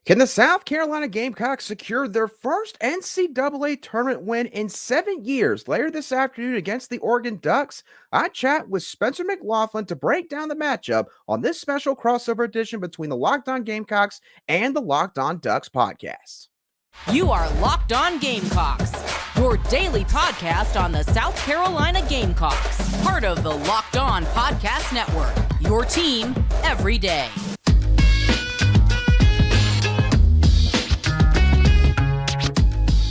Can the South Carolina Gamecocks secure their first NCAA tournament win in 7 years later this afternoon against the Oregon Ducks? I chat with Spencer McLaughlin to break down the matchup on this special crossover edition between the Locked On Gamecocks and the Locked On Ducks podcast. You are Locked On Gamecocks, your daily podcast on the South Carolina Gamecocks, part of the Locked On Podcast Network, your team every day.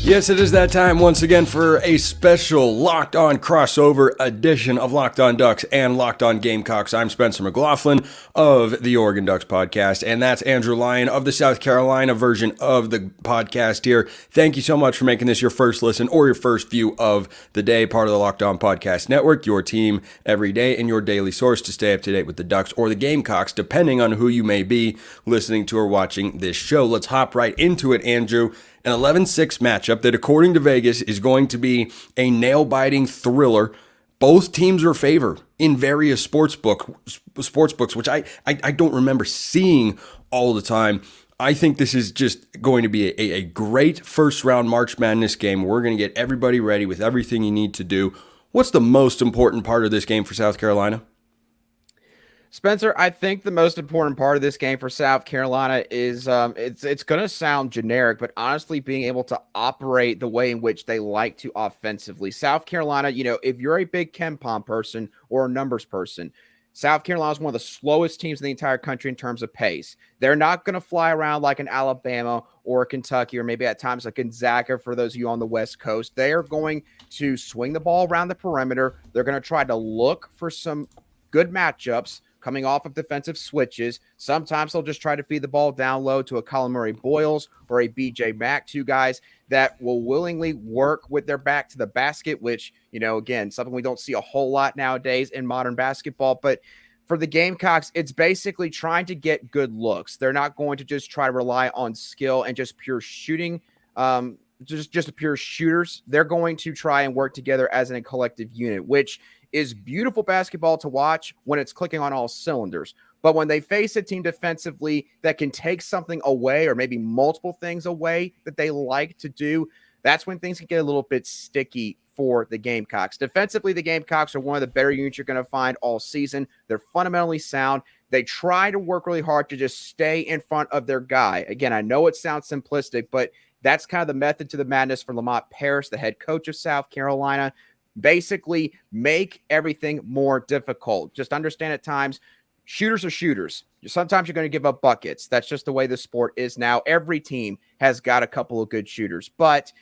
Yes, it is that time once again for a special Locked On crossover edition of Locked On Ducks and Locked On Gamecocks. I'm Spencer McLaughlin of the Oregon Ducks podcast, and that's Andrew Lyon of the South Carolina version of the podcast here. Thank you so much for making this your first listen or your first view of the day, part of the Locked On Podcast Network, your team every day and your daily source to stay up to date with the Ducks or the Gamecocks, depending on who you may be listening to or watching this show. Let's hop right into it, Andrew. An 11-6 matchup that, according to Vegas, is going to be a nail-biting thriller. Both teams are favored in various sports books, which I don't remember seeing all the time. I think this is just going to be a great first-round March Madness game. We're going to get everybody ready with everything you need to do. What's the most important part of this game for South Carolina? Spencer, I think the most important part of this game for South Carolina is it's going to sound generic, but honestly being able to operate the way in which they like to offensively. South Carolina, if you're a big KenPom person or a numbers person, South Carolina is one of the slowest teams in the entire country in terms of pace. They're not going to fly around like an Alabama or a Kentucky or maybe at times like Gonzaga for those of you on the West Coast. They are going to swing the ball around the perimeter. They're going to try to look for some good matchups coming off of defensive switches. Sometimes they'll just try to feed the ball down low to a Colin Murray Boyles or a BJ Mack, two guys that will willingly work with their back to the basket, which, again, something we don't see a whole lot nowadays in modern basketball. But for the Gamecocks, it's basically trying to get good looks. They're not going to just try to rely on skill and just pure shooting, just pure shooters. They're going to try and work together as a collective unit, which is beautiful basketball to watch when it's clicking on all cylinders. But when they face a team defensively that can take something away or maybe multiple things away that they like to do, that's when things can get a little bit sticky for the Gamecocks. Defensively, the Gamecocks are one of the better units you're going to find all season. They're fundamentally sound. They try to work really hard to just stay in front of their guy. Again, I know it sounds simplistic, but that's kind of the method to the madness for Lamont Paris, the head coach of South Carolina. Basically, make everything more difficult. Just understand at times, shooters are shooters. Sometimes you're going to give up buckets. That's just the way the sport is now. Every team has got a couple of good shooters, but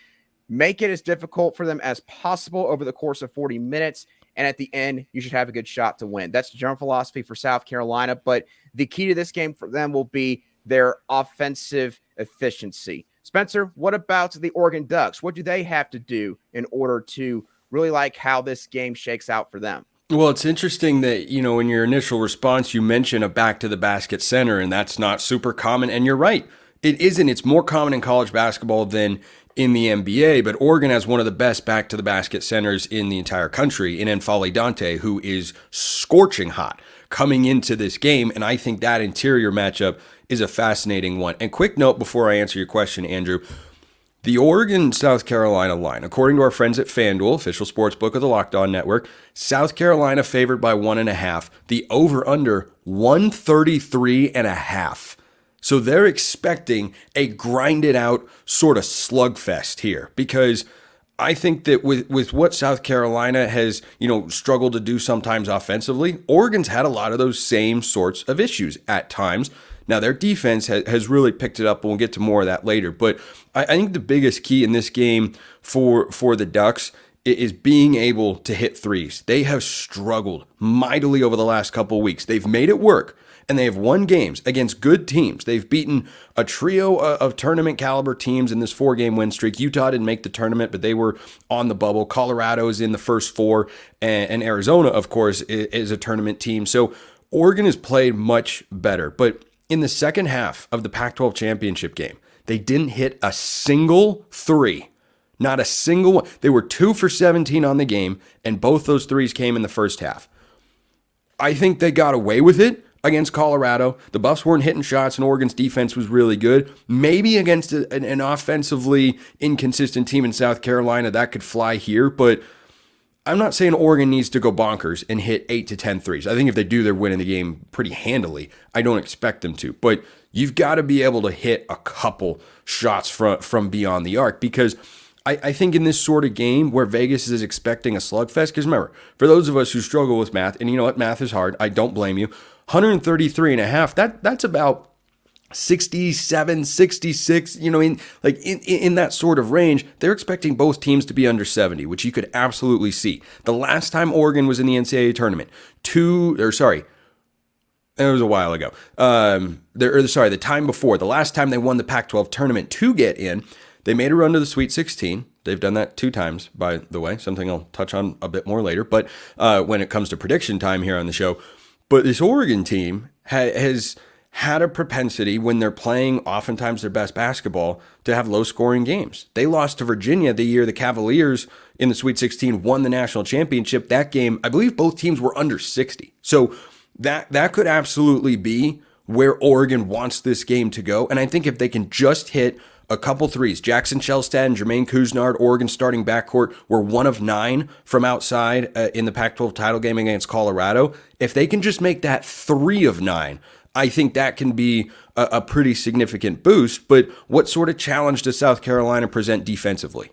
make it as difficult for them as possible over the course of 40 minutes. And at the end, you should have a good shot to win. That's the general philosophy for South Carolina. But the key to this game for them will be their offensive efficiency. Spencer, what about the Oregon Ducks? What do they have to do in order to really like how this game shakes out for them? Well, it's interesting that, in your initial response, you mention a back-to-the-basket center, and that's not super common. And you're right. It isn't. It's more common in college basketball than in the NBA, but Oregon has one of the best back-to-the-basket centers in the entire country in N'Faly Dante, who is scorching hot coming into this game, and I think that interior matchup is a fascinating one. And quick note before I answer your question, Andrew, the Oregon-South Carolina line, according to our friends at FanDuel, official sportsbook of the Locked On Network, South Carolina favored by 1.5. The over-under, 133.5. So they're expecting a grinded-out sort of slugfest here because I think that with what South Carolina has, struggled to do sometimes offensively, Oregon's had a lot of those same sorts of issues at times. Now, their defense has really picked it up, and we'll get to more of that later. But I think the biggest key in this game for the Ducks is being able to hit threes. They have struggled mightily over the last couple of weeks. They've made it work, and they have won games against good teams. They've beaten a trio of tournament caliber teams in this 4-game win streak. Utah didn't make the tournament, but they were on the bubble. Colorado is in the first 4, and Arizona, of course, is a tournament team. So Oregon has played much better, but in the second half of the Pac-12 championship game, they didn't hit a single three. Not a single one. They were 2 for 17 on the game, and both those threes came in the first half. I think they got away with it against Colorado. The Buffs weren't hitting shots, and Oregon's defense was really good. Maybe against an offensively inconsistent team in South Carolina, that could fly here, but I'm not saying Oregon needs to go bonkers and hit 8 to 10 threes. I think if they do, they're winning the game pretty handily. I don't expect them to, but you've got to be able to hit a couple shots from beyond the arc, because I think in this sort of game where Vegas is expecting a slugfest, because remember, for those of us who struggle with math, and you know what, math is hard, I don't blame you, 133 and a half, that's about 67, 66, in that sort of range. They're expecting both teams to be under 70, which you could absolutely see. The last time Oregon was in the NCAA tournament, it was a while ago. The time before, the last time they won the Pac-12 tournament to get in, they made a run to the Sweet 16. They've done that 2 times, by the way, something I'll touch on a bit more later. But when it comes to prediction time here on the show, but this Oregon team has had a propensity when they're playing oftentimes their best basketball to have low-scoring games. They lost to Virginia the year the Cavaliers in the Sweet 16 won the national championship. That game, I believe both teams were under 60. So that could absolutely be where Oregon wants this game to go. And I think if they can just hit a couple threes, Jackson Shelstad and Jermaine Couisnard, Oregon starting backcourt, were 1 of 9 from outside in the Pac-12 title game against Colorado. If they can just make that 3 of 9, I think that can be a pretty significant boost. But what sort of challenge does South Carolina present defensively?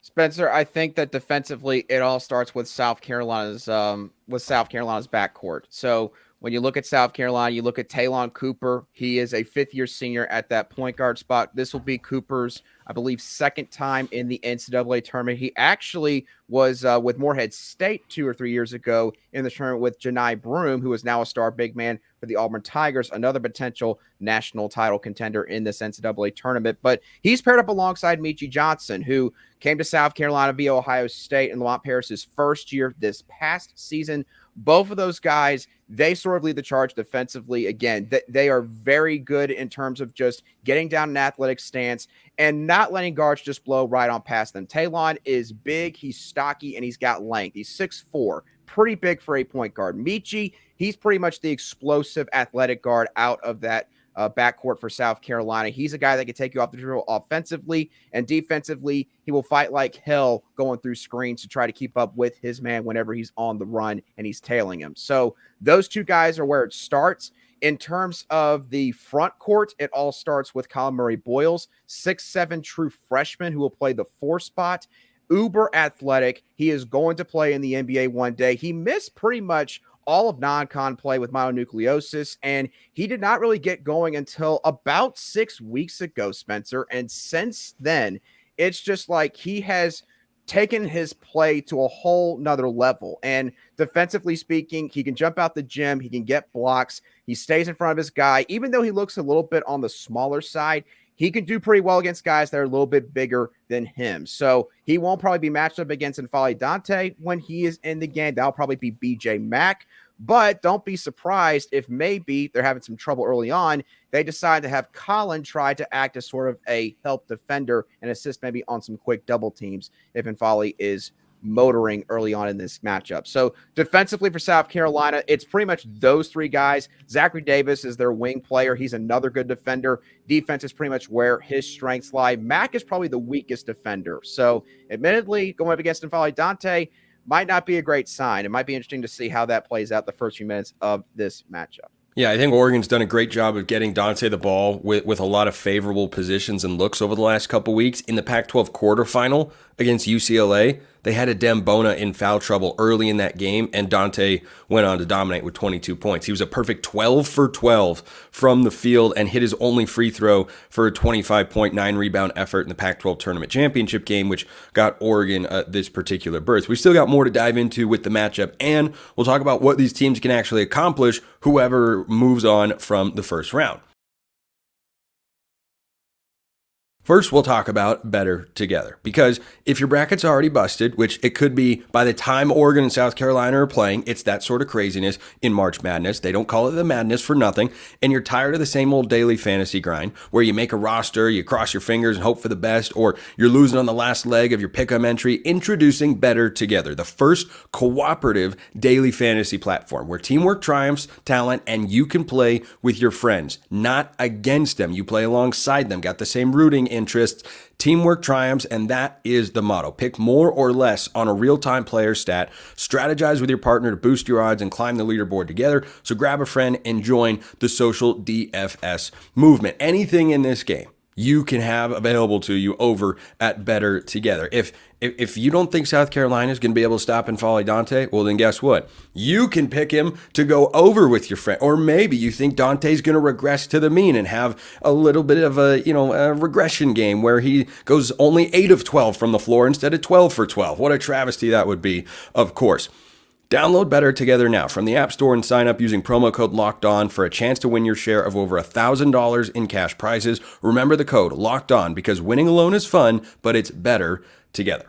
Spencer, I think that defensively, it all starts with South Carolina's backcourt. So when you look at South Carolina, you look at Talon Cooper. He is a 5th-year senior at that point guard spot. This will be Cooper's, I believe, 2nd time in the NCAA tournament. He actually was with Morehead State 2 or 3 years ago in the tournament with Janai Broome, who is now a star big man for the Auburn Tigers, another potential national title contender in this NCAA tournament. But he's paired up alongside Meechie Johnson, who came to South Carolina via Ohio State in Lamont Paris' first year this past season. Both of those guys, they sort of lead the charge defensively. Again, they are very good in terms of just getting down an athletic stance and not letting guards just blow right on past them. Talon is big, he's stocky, and he's got length. He's 6'4", pretty big for a point guard. Meechie, he's pretty much the explosive athletic guard out of that backcourt for South Carolina. He's a guy that can take you off the dribble offensively, and defensively, he will fight like hell going through screens to try to keep up with his man whenever he's on the run and he's tailing him. So those 2 guys are where it starts. In terms of the front court, it all starts with Colin Murray Boyles, 6'7" true freshman who will play the 4 spot. Uber athletic. He is going to play in the NBA one day. He missed pretty much all of non-con play with myonucleosis, and he did not really get going until about 6 weeks ago, Spencer. And since then, it's just like he has taken his play to a whole nother level. And defensively speaking, he can jump out the gym, he can get blocks, he stays in front of his guy. Even though he looks a little bit on the smaller side, he can do pretty well against guys that are a little bit bigger than him. So he won't probably be matched up against N'Faly Dante when he is in the game. That'll probably be BJ Mack. But don't be surprised if maybe they're having some trouble early on. They decide to have Colin try to act as sort of a help defender and assist maybe on some quick double teams if N'Faly is motoring early on in this matchup. So defensively for South Carolina, it's pretty much those 3 guys. Zachary Davis is their wing player. He's another good defender. Defense is pretty much where his strengths lie. Mack is probably the weakest defender. So admittedly, going up against N'Faly Dante might not be a great sign. It might be interesting to see how that plays out the first few minutes of this matchup. Yeah, I think Oregon's done a great job of getting Dante the ball with a lot of favorable positions and looks over the last couple weeks. In the Pac-12 quarterfinal against UCLA, they had a Dembona in foul trouble early in that game, and Dante went on to dominate with 22 points. He was a perfect 12 for 12 from the field and hit his only free throw for a 25.9 rebound effort in the Pac-12 tournament championship game, which got Oregon this particular berth. We still got more to dive into with the matchup, and we'll talk about what these teams can actually accomplish, whoever moves on from the first round. First, we'll talk about better together, because if your bracket's already busted, which it could be by the time Oregon and South Carolina are playing, it's that sort of craziness in March Madness. They don't call it the madness for nothing. And you're tired of the same old daily fantasy grind where you make a roster, you cross your fingers and hope for the best, or you're losing on the last leg of your pick'em entry. Introducing Better Together, the first cooperative daily fantasy platform where teamwork triumphs talent and you can play with your friends, not against them. You play alongside them, got the same rooting interests. Teamwork triumphs, and that is the motto. Pick more or less on a real-time player stat. Strategize with your partner to boost your odds and climb the leaderboard together. So grab a friend and join the social DFS movement. Anything in this game you can have available to you over at Better Together. If you don't think South Carolina is going to be able to stop N'Faly Dante, well, then guess what? You can pick him to go over with your friend. Or maybe you think Dante's going to regress to the mean and have a little bit of a regression game where he goes only 8 of 12 from the floor instead of 12 for 12. What a travesty that would be, of course. Download Better Together now from the App Store and sign up using promo code LOCKEDON for a chance to win your share of over $1,000 in cash prizes. Remember the code LOCKEDON, because winning alone is fun, but it's better together.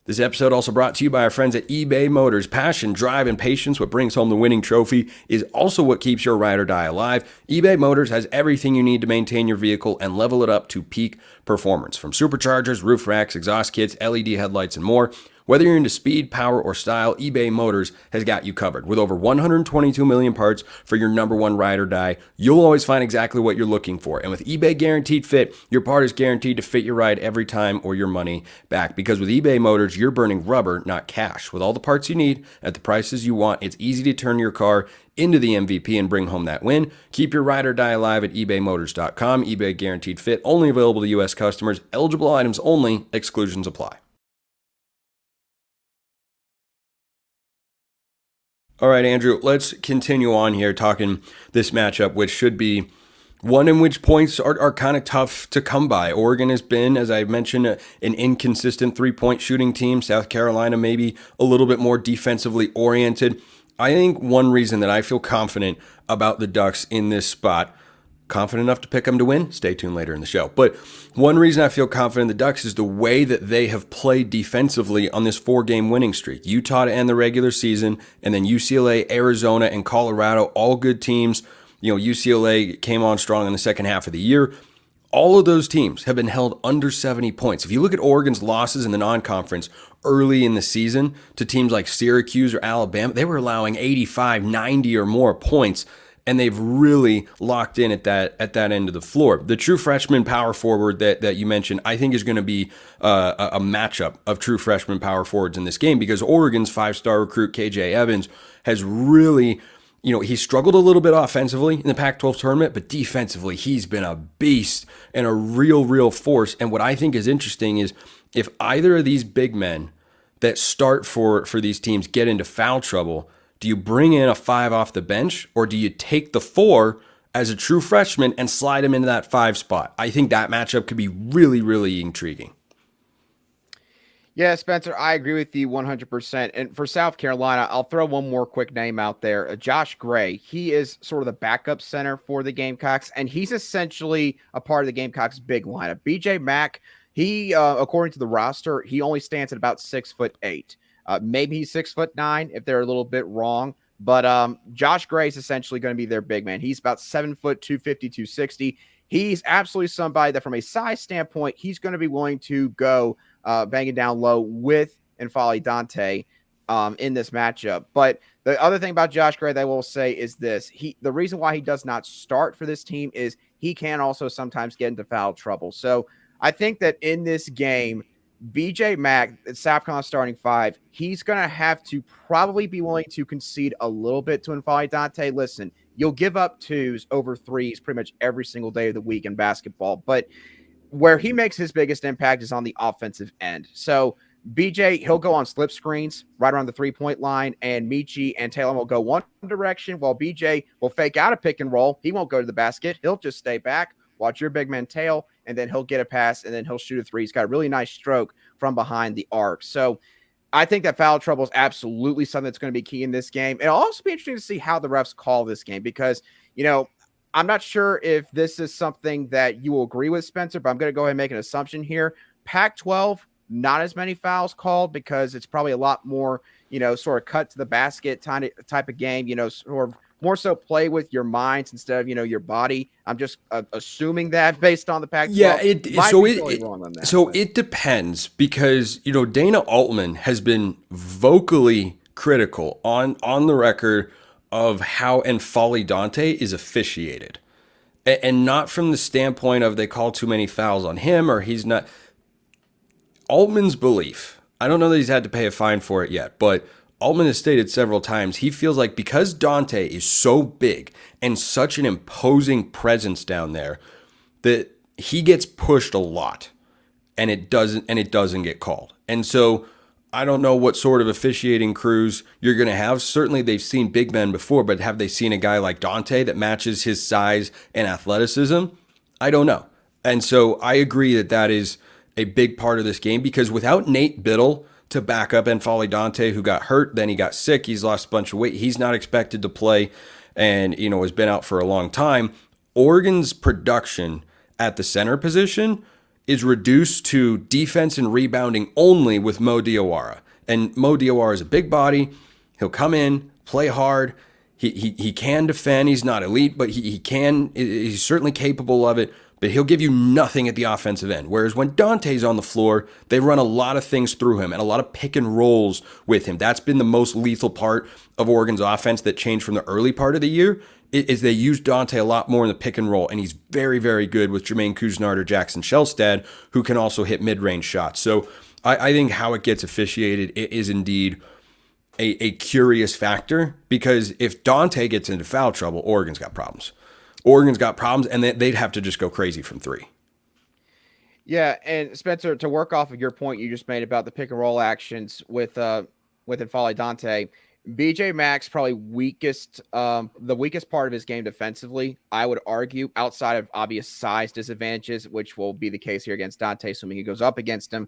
This episode also brought to you by our friends at eBay Motors. Passion, drive, and patience, what brings home the winning trophy, is also what keeps your ride or die alive. eBay Motors has everything you need to maintain your vehicle and level it up to peak performance. From superchargers, roof racks, exhaust kits, LED headlights, and more. Whether you're into speed, power, or style, eBay Motors has got you covered. With over 122 million parts for your number one ride or die, you'll always find exactly what you're looking for. And with eBay Guaranteed Fit, your part is guaranteed to fit your ride every time or your money back. Because with eBay Motors, you're burning rubber, not cash. With all the parts you need at the prices you want, it's easy to turn your car into the MVP and bring home that win. Keep your ride or die alive at ebaymotors.com. eBay Guaranteed Fit, only available to U.S. customers. Eligible items only. Exclusions apply. All right, Andrew, let's continue on here talking this matchup, which should be one in which points are kind of tough to come by. Oregon has been, as I mentioned, an inconsistent three-point shooting team. South Carolina maybe a little bit more defensively oriented. I think one reason that I feel confident about the Ducks in this spot, confident enough to pick them to win? Stay tuned later in the show. But one reason I feel confident in the Ducks is the way that they have played defensively on this 4-game winning streak. Utah to end the regular season, and then UCLA, Arizona, and Colorado, all good teams. UCLA came on strong in the second half of the year. All of those teams have been held under 70 points. If you look at Oregon's losses in the non-conference early in the season to teams like Syracuse or Alabama, they were allowing 85, 90 or more points. And they've really locked in at that end of the floor. The true freshman power forward that you mentioned, I think is going to be a matchup of true freshman power forwards in this game, because Oregon's 5-star recruit KJ Evans has really, he struggled a little bit offensively in the Pac-12 tournament, but defensively he's been a beast and a real force. And what I think is interesting is if either of these big men that start for these teams get into foul trouble, do you bring in a 5 off the bench, or do you take the 4 as a true freshman and slide him into that 5 spot? I think that matchup could be really intriguing. Yeah, Spencer, I agree with you 100%. And for South Carolina, I'll throw one more quick name out there. Josh Gray. He is sort of the backup center for the Gamecocks, and he's essentially a part of the Gamecocks' big lineup. BJ Mack, he, according to the roster, he only stands at about 6'8". Maybe he's 6'9" if they're a little bit wrong. But Josh Gray is essentially going to be their big man. He's about 7 foot, 250, 260. He's absolutely somebody that from a size standpoint, he's going to be willing to go banging down low with N'Faly Dante in this matchup. But the other thing about Josh Gray that I will say is this. The reason why he does not start for this team is he can also sometimes get into foul trouble. So I think that in this game, BJ Mack, South Carolina starting 5, he's going to have to probably be willing to concede a little bit to N'Faly Dante. Listen, you'll give up 2s over 3s pretty much every single day of the week in basketball, but where he makes his biggest impact is on the offensive end. So BJ, he'll go on slip screens right around the 3-point line, and Meechie and Taylor will go one direction while BJ will fake out a pick and roll. He won't go to the basket. He'll just stay back, watch your big man tail, and then he'll get a pass, and then he'll shoot a 3. He's got a really nice stroke from behind the arc. So I think that foul trouble is absolutely something that's going to be key in this game. It'll also be interesting to see how the refs call this game because, I'm not sure if this is something that you will agree with, Spencer, but I'm going to go ahead and make an assumption here. Pac-12, not as many fouls called because it's probably a lot more, sort of cut to the basket type of game, sort of more so play with your minds instead of, your body. I'm just assuming that based on the Pac-12. Yeah, Might be totally wrong on that. So it depends because, Dana Altman has been vocally critical on the record of how N'Faly Dante is officiated. And not from the standpoint of they call too many fouls on him or he's not. Altman's belief, I don't know that he's had to pay a fine for it yet, but Altman has stated several times he feels like because Dante is so big and such an imposing presence down there that he gets pushed a lot and it doesn't get called. And so I don't know what sort of officiating crews you're going to have. Certainly they've seen big men before, but have they seen a guy like Dante that matches his size and athleticism? I don't know. And so I agree that is a big part of this game because without Nate Biddle to back up N'Faly Dante, who got hurt, then he got sick, he's lost a bunch of weight, he's not expected to play and, has been out for a long time. Oregon's production at the center position is reduced to defense and rebounding only with Mo Diawara. And Mo Diawara is a big body. He'll come in, play hard. He can defend. He's not elite, but he's certainly capable of it. But he'll give you nothing at the offensive end. Whereas when Dante's on the floor, they run a lot of things through him and a lot of pick and rolls with him. That's been the most lethal part of Oregon's offense that changed from the early part of the year. Is they use Dante a lot more in the pick and roll, and he's very, very good with Jermaine Couisnard or Jackson Shelstad, who can also hit mid-range shots. So I think how it gets officiated is indeed a curious factor because if Dante gets into foul trouble, Oregon's got problems. Oregon's got problems, and they'd have to just go crazy from three. Yeah, and Spencer, to work off of your point you just made about the pick and roll actions with N'Faly Dante, BJ Mack's probably the weakest part of his game defensively, I would argue, outside of obvious size disadvantages, which will be the case here against Dante, assuming he goes up against him.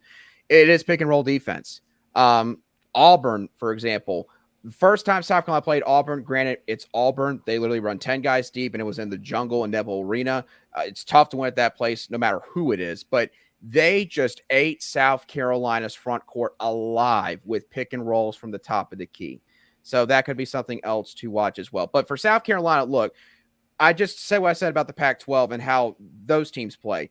It is pick and roll defense. Auburn, for example, the first time South Carolina played Auburn, granted, it's Auburn. They literally run 10 guys deep, and it was in the jungle in Neville Arena. It's tough to win at that place, no matter who it is, but they just ate South Carolina's front court alive with pick and rolls from the top of the key. So that could be something else to watch as well. But for South Carolina, look, I just said what I said about the Pac-12 and how those teams play.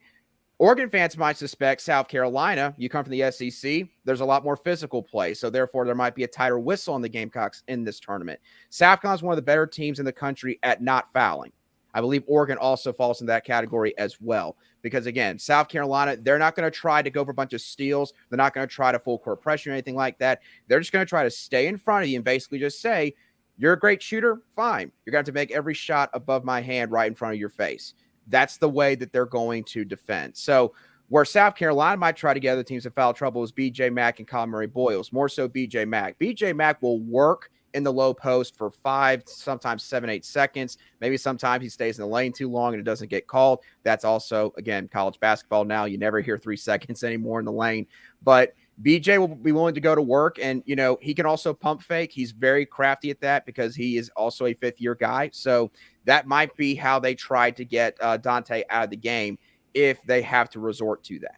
Oregon fans might suspect South Carolina, you come from the SEC, there's a lot more physical play. So therefore, there might be a tighter whistle on the Gamecocks in this tournament. South Carolina is one of the better teams in the country at not fouling. I believe Oregon also falls in that category as well. Because, again, South Carolina, they're not going to try to go for a bunch of steals. They're not going to try to full court pressure or anything like that. They're just going to try to stay in front of you and basically just say, you're a great shooter? Fine. You're going to have to make every shot above my hand right in front of your face. That's the way that they're going to defend. So where South Carolina might try to get other teams in foul trouble is BJ Mack and Colin Murray Boyles, more so BJ Mack. BJ Mack will work in the low post for 5, sometimes 7, 8 seconds. Maybe sometimes he stays in the lane too long and it doesn't get called. That's also, again, college basketball now. You never hear 3 seconds anymore in the lane. But BJ will be willing to go to work, and, he can also pump fake. He's very crafty at that because he is also a fifth-year guy. So that might be how they try to get Dante out of the game if they have to resort to that.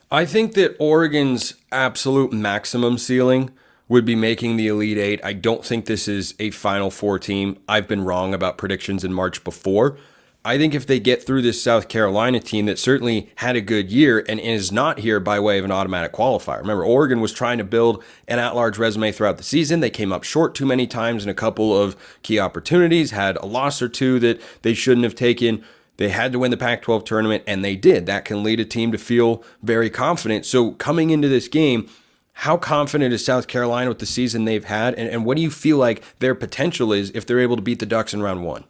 I think that Oregon's absolute maximum ceiling would be making the Elite Eight. I don't think this is a Final Four team. I've been wrong about predictions in March before. I think if they get through this South Carolina team that certainly had a good year and is not here by way of an automatic qualifier. Remember, Oregon was trying to build an at-large resume throughout the season. They came up short too many times in a couple of key opportunities, had a loss or two that they shouldn't have taken. They had to win the Pac-12 tournament, and they did. That can lead a team to feel very confident. So coming into this game, how confident is South Carolina with the season they've had? And what do you feel like their potential is if they're able to beat the Ducks in round one?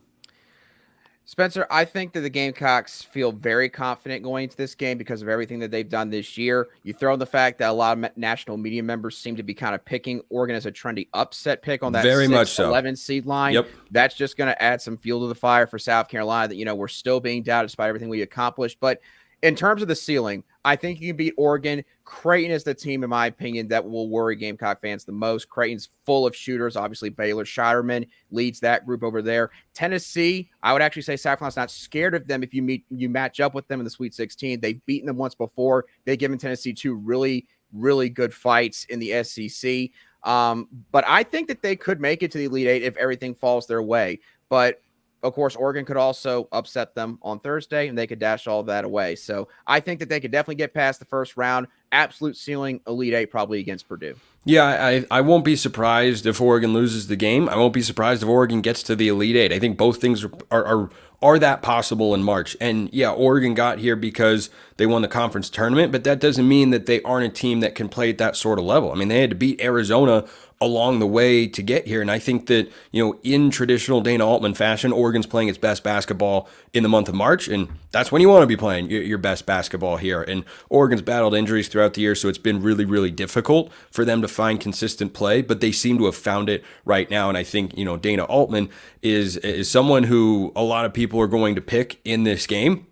Spencer, I think that the Gamecocks feel very confident going into this game because of everything that they've done this year. You throw in the fact that a lot of national media members seem to be kind of picking Oregon as a trendy upset pick on that very much so 11 seed line. Yep. That's just going to add some fuel to the fire for South Carolina that, we're still being doubted despite everything we accomplished. But in terms of the ceiling, I think you can beat Oregon. Creighton is the team, in my opinion, that will worry Gamecock fans the most. Creighton's full of shooters. Obviously, Baylor Shireman leads that group over there. Tennessee, I would actually say South Carolina's not scared of them if you match up with them in the Sweet 16. They've beaten them once before. They've given Tennessee two really, really good fights in the SEC. But I think that they could make it to the Elite Eight if everything falls their way. But of course, Oregon could also upset them on Thursday, and they could dash all that away. So I think that they could definitely get past the first round. Absolute ceiling, Elite Eight probably against Purdue. Yeah, I won't be surprised if Oregon loses the game. I won't be surprised if Oregon gets to the Elite Eight. I think both things are that possible in March. And yeah, Oregon got here because they won the conference tournament, but that doesn't mean that they aren't a team that can play at that sort of level. I mean, they had to beat Arizona along the way to get here. And I think that, in traditional Dana Altman fashion, Oregon's playing its best basketball in the month of March. And that's when you want to be playing your best basketball here. And Oregon's battled injuries throughout the year, so it's been really, really difficult for them to find consistent play, but they seem to have found it right now. And I think, Dana Altman is someone who a lot of people are going to pick in this game.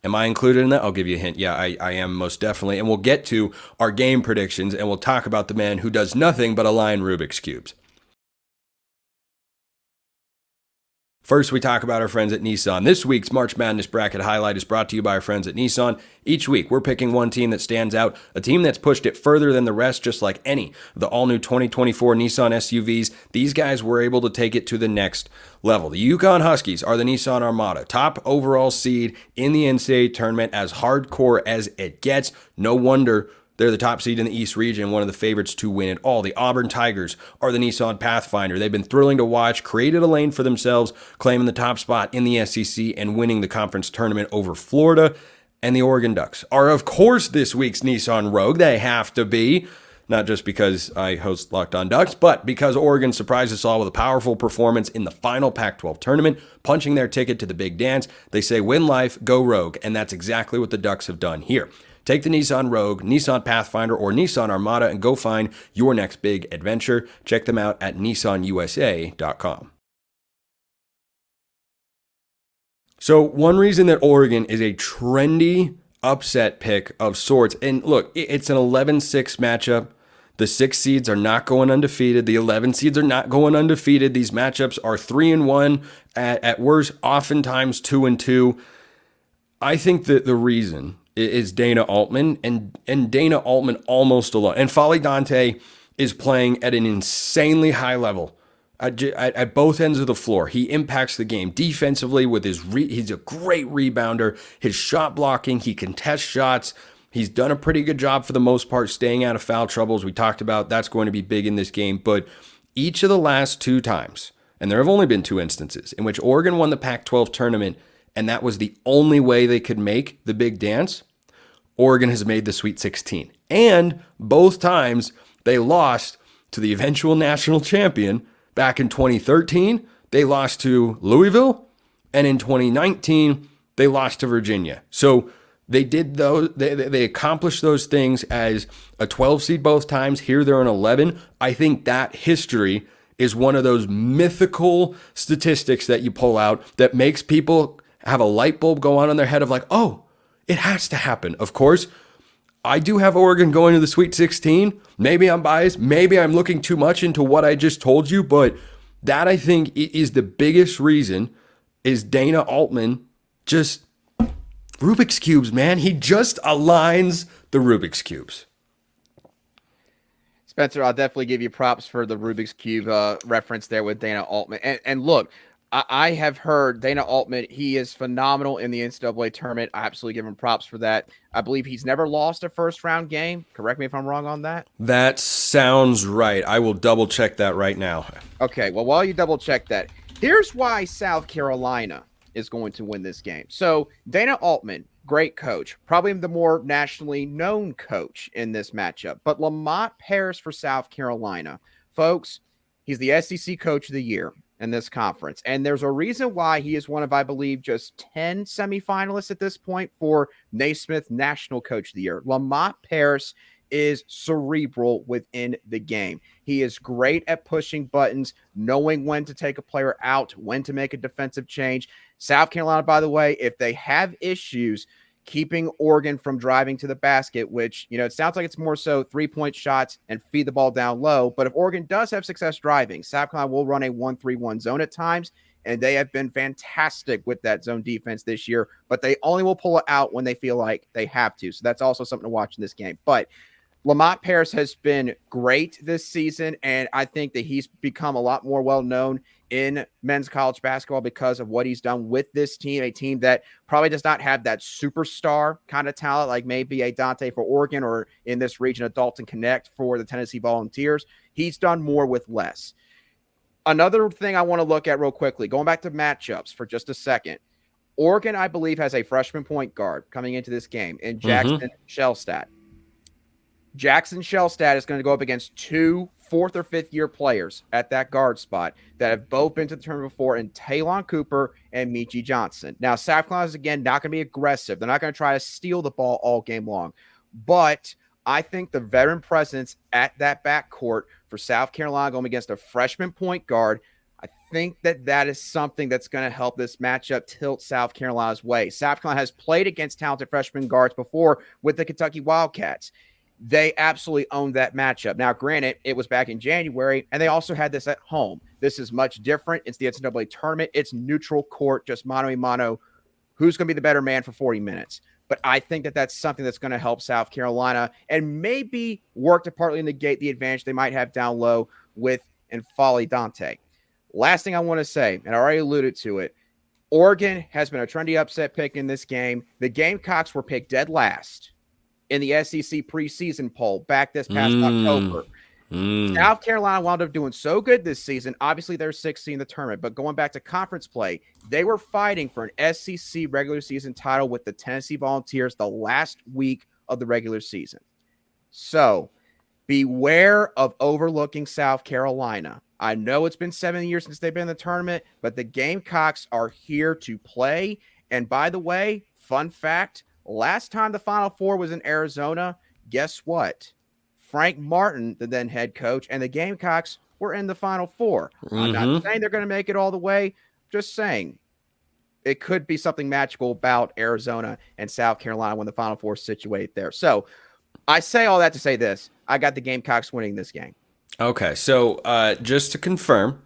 Am I included in that? I'll give you a hint. Yeah, I am most definitely. And we'll get to our game predictions, and we'll talk about the man who does nothing but align Rubik's Cubes. First, we talk about our friends at Nissan. This week's March Madness Bracket Highlight is brought to you by our friends at Nissan. Each week, we're picking one team that stands out, a team that's pushed it further than the rest, just like any of the all-new 2024 Nissan SUVs. These guys were able to take it to the next level. The Yukon Huskies are the Nissan Armada, top overall seed in the NCAA Tournament, as hardcore as it gets. No wonder they're the top seed in the East region, one of the favorites to win it all. The Auburn Tigers are the Nissan Pathfinder. They've been thrilling to watch, created a lane for themselves, claiming the top spot in the SEC and winning the conference tournament over Florida. And the Oregon Ducks are, of course, this week's Nissan Rogue. They have to be, not just because I host Locked On Ducks, but because Oregon surprised us all with a powerful performance in the final Pac-12 tournament, punching their ticket to the big dance. They say, win life, go Rogue, and that's exactly what the Ducks have done here. Take the Nissan Rogue, Nissan Pathfinder, or Nissan Armada and go find your next big adventure. Check them out at nissanusa.com. So one reason that Oregon is a trendy upset pick of sorts, and look, it's an 11-6 matchup. The 6 seeds are not going undefeated. The 11 seeds are not going undefeated. These matchups are 3-1, at worst, oftentimes 2-2. I think that the reason is Dana Altman, and Dana Altman almost alone. And N'Faly Dante is playing at an insanely high level at both ends of the floor. He impacts the game defensively with he's a great rebounder. His shot blocking, he contests shots. He's done a pretty good job for the most part staying out of foul trouble, as we talked about. That's going to be big in this game. But each of the last 2 times, and there have only been 2 instances, in which Oregon won the Pac-12 tournament, and that was the only way they could make the big dance, Oregon has made the Sweet 16. And both times they lost to the eventual national champion. Back in 2013, they lost to Louisville, and in 2019, they lost to Virginia. So they did those. They accomplished those things as a 12 seed both times. Here they're an 11. I think that history is one of those mythical statistics that you pull out that makes people have a light bulb go on in their head of like, oh, it has to happen. Of course, I do have Oregon going to the Sweet 16. Maybe I'm biased. Maybe I'm looking too much into what I just told you, but that I think is the biggest reason is Dana Altman just Rubik's Cubes, man. He just aligns the Rubik's Cubes. Spencer, I'll definitely give you props for the Rubik's Cube reference there with Dana Altman. And look, I have heard Dana Altman, he is phenomenal in the NCAA tournament. I absolutely give him props for that. I believe he's never lost a first-round game. Correct me if I'm wrong on that. That sounds right. I will double-check that right now. Okay, well, while you double-check that, here's why South Carolina is going to win this game. So Dana Altman, great coach, probably the more nationally known coach in this matchup. But Lamont Paris for South Carolina, folks, he's the SEC Coach of the Year in this conference. And there's a reason why he is one of, I believe, just 10 semifinalists at this point for Naismith National Coach of the Year. Lamont Paris is cerebral within the game. He is great at pushing buttons, knowing when to take a player out, when to make a defensive change. South Carolina, by the way, if they have issues keeping Oregon from driving to the basket, which, it sounds like it's more so 3-point shots and feed the ball down low. But if Oregon does have success driving, South Carolina will run a 1-3-1 zone at times, and they have been fantastic with that zone defense this year, but they only will pull it out when they feel like they have to. So that's also something to watch in this game. But Lamont Paris has been great this season, and I think that he's become a lot more well-known in men's college basketball because of what he's done with this team, a team that probably does not have that superstar kind of talent like maybe a Dante for Oregon or in this region, a Dalton Connect for the Tennessee Volunteers. He's done more with less. Another thing I want to look at real quickly, going back to matchups for just a second. Oregon, I believe, has a freshman point guard coming into this game in Jackson Shelstad. Jackson Shelstad is going to go up against 2 4th or 5th year players at that guard spot that have both been to the tournament before in Talon Cooper and Meechie Johnson. Now, South Carolina is, again, not going to be aggressive. They're not going to try to steal the ball all game long. But I think the veteran presence at that backcourt for South Carolina going against a freshman point guard, I think that is something that's going to help this matchup tilt South Carolina's way. South Carolina has played against talented freshman guards before with the Kentucky Wildcats. They absolutely owned that matchup. Now, granted, it was back in January, and they also had this at home. This is much different. It's the NCAA tournament. It's neutral court, just mano-a-mano. Who's going to be the better man for 40 minutes? But I think that's something that's going to help South Carolina and maybe work to partly negate the advantage they might have down low with N'Faly Dante. Last thing I want to say, and I already alluded to it, Oregon has been a trendy upset pick in this game. The Gamecocks were picked dead last in the SEC preseason poll back this past October. South Carolina wound up doing so good this season. Obviously, they're 6th in the tournament, but going back to conference play, they were fighting for an SEC regular season title with the Tennessee Volunteers the last week of the regular season. So beware of overlooking South Carolina. I know it's been 7 years since they've been in the tournament, but the Gamecocks are here to play. And by the way, fun fact, last time the Final Four was in Arizona, guess what? Frank Martin, the then head coach, and the Gamecocks were in the Final Four. I'm not saying they're going to make it all the way. Just saying it could be something magical about Arizona and South Carolina when the Final Four is situated there. So I say all that to say this. I got the Gamecocks winning this game. Okay, so just to confirm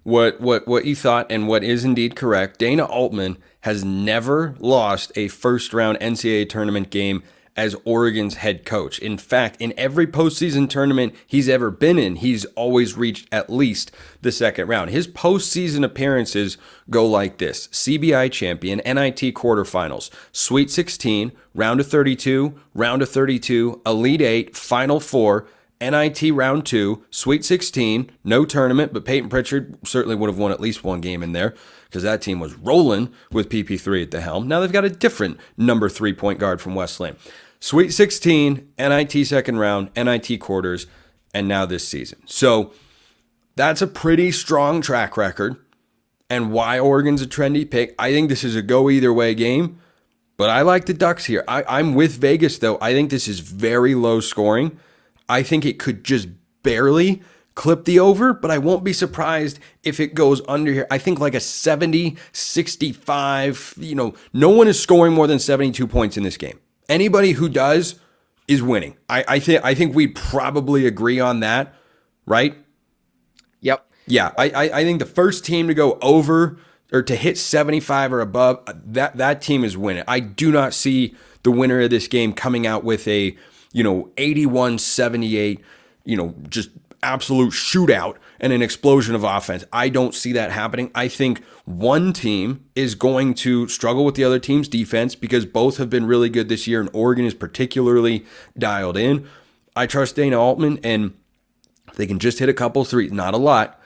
what you thought and what is indeed correct, Dana Altman has never lost a first-round NCAA tournament game as Oregon's head coach. In fact, in every postseason tournament he's ever been in, he's always reached at least the second round. His postseason appearances go like this: CBI champion, NIT quarterfinals, Sweet 16, round of 32, Elite 8, Final 4, NIT round 2, Sweet 16, no tournament, but Peyton Pritchard certainly would have won at least one game in there because that team was rolling with PP3 at the helm. Now they've got a different number 3 point guard from Wesleyan. Sweet 16, NIT second round, NIT quarters, and now this season. So that's a pretty strong track record. And why Oregon's a trendy pick, I think this is a go either way game, but I like the Ducks here. I'm with Vegas, though. I think this is very low scoring. I think it could just barely clip the over, but I won't be surprised if it goes under here. I think like a 70, 65, no one is scoring more than 72 points in this game. Anybody who does is winning. I think we probably agree on that, right? Yep. Yeah, I think the first team to go over or to hit 75 or above, that team is winning. I do not see the winner of this game coming out with a 81-78, just absolute shootout and an explosion of offense. I don't see that happening. I think one team is going to struggle with the other team's defense because both have been really good this year, and Oregon is particularly dialed in. I trust Dana Altman, and they can just hit a couple threes. Not a lot,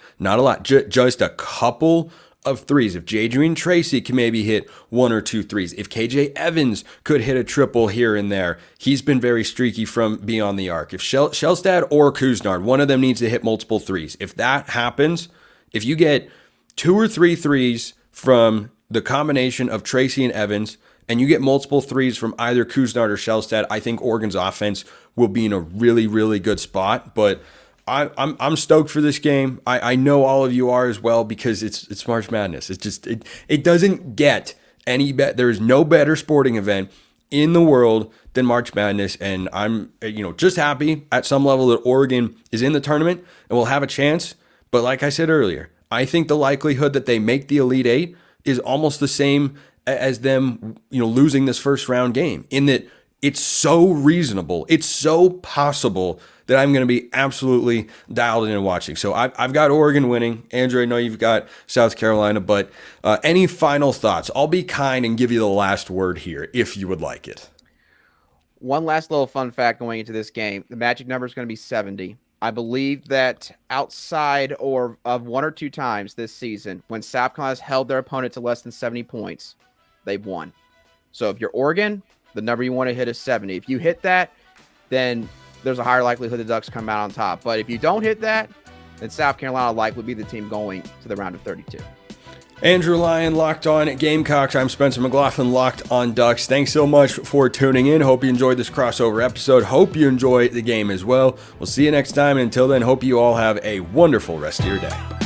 just a couple of threes. If Jadrian Tracy can maybe hit 1 or 2 threes, if KJ Evans could hit a triple here and there, he's been very streaky from beyond the arc. If Shelstad or Kuznard, one of them needs to hit multiple threes. If that happens, if you get 2 or 3 threes from the combination of Tracy and Evans, and you get multiple threes from either Kuznard or Shelstad, I think Oregon's offense will be in a really, really good spot. But I'm stoked for this game. I know all of you are as well because it's March Madness. It's just it doesn't get any better. There is no better sporting event in the world than March Madness. And I'm, just happy at some level that Oregon is in the tournament and will have a chance. But like I said earlier, I think the likelihood that they make the Elite Eight is almost the same as them, losing this first round game, in that it's so reasonable, it's so possible that I'm going to be absolutely dialed in and watching. So I've got Oregon winning. Andrew, I know you've got South Carolina, but any final thoughts? I'll be kind and give you the last word here if you would like it. One last little fun fact going into this game. The magic number is going to be 70. I believe that outside of one or two times this season, when South Carolina's held their opponent to less than 70 points, they've won. So if you're Oregon, the number you want to hit is 70. If you hit that, then there's a higher likelihood the Ducks come out on top. But if you don't hit that, then South Carolina likely be the team going to the round of 32. Andrew Lyon, Locked On Gamecocks. I'm Spencer McLaughlin, Locked On Ducks. Thanks so much for tuning in. Hope you enjoyed this crossover episode. Hope you enjoy the game as well. We'll see you next time. And until then, hope you all have a wonderful rest of your day.